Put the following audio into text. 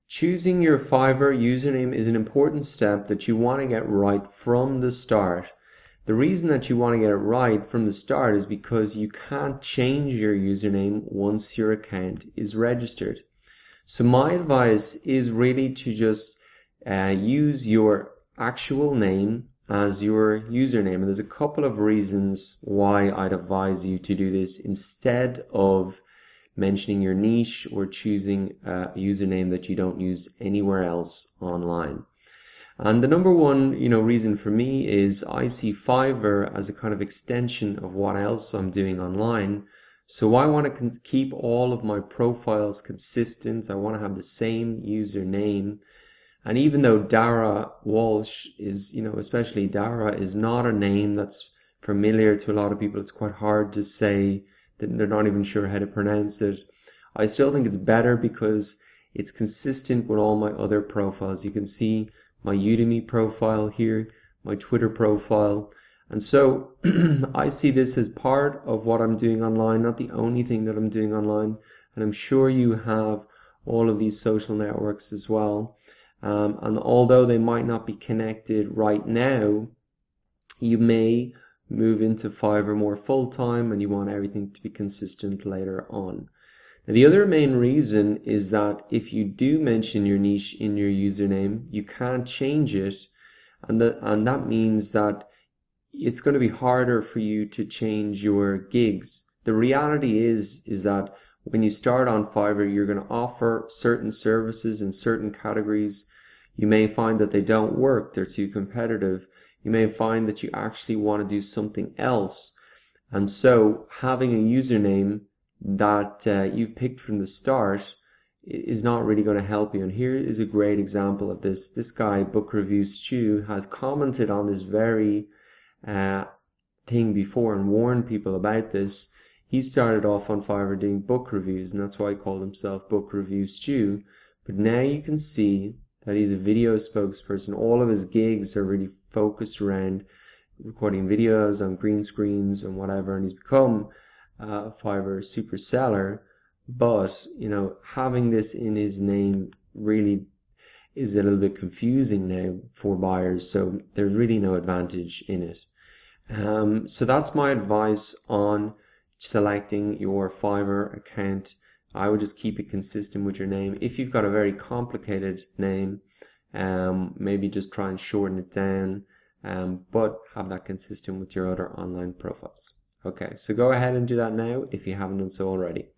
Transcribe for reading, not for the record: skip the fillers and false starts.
Choosing your Fiverr username is an important step that you want to get right from the start. The reason that you want to get it right from the start is because you can't change your username once your account is registered. So my advice is really to just use your actual name as your username. And there's a couple of reasons why I'd advise you to do this instead of mentioning your niche or choosing a username that you don't use anywhere else online. And the number one, reason for me is I see Fiverr as a kind of extension of what else I'm doing online. So I want to keep all of my profiles consistent. I want to have the same username. And even though Daragh Walsh is, especially Daragh is not a name that's familiar to a lot of people, it's quite hard to say. They're not even sure how to pronounce it. I still think it's better because it's consistent with all my other profiles. You can see my Udemy profile here, my Twitter profile. And so I see this as part of what I'm doing online, not the only thing that I'm doing online. And I'm sure you have all of these social networks as well. And although they might not be connected right now, you may move into Fiverr more full-time and you want everything to be consistent later on. Now, the other main reason is that if you do mention your niche in your username, you can't change it, and that means that it's going to be harder for you to change your gigs. The reality is that when you start on Fiverr, you're going to offer certain services in certain categories. You may find that they don't work, they're too competitive. You may find that you actually want to do something else. And so having a username that you've picked from the start is not really going to help you. And here is a great example of this. This guy, Book Review Stu, has commented on this very thing before and warned people about this. He started off on Fiverr doing book reviews, and that's why he called himself Book Review Stu. But now you can see that he's a video spokesperson. All of his gigs are really focused around recording videos on green screens and whatever, and he's become a Fiverr super seller. But having this in his name really is a little bit confusing now for buyers, so there's really no advantage in it. So that's my advice on selecting your Fiverr account. I would just keep it consistent with your name. If you've got a very complicated name, maybe just try and shorten it down, but have that consistent with your other online profiles. Okay, so go ahead and do that now if you haven't done so already.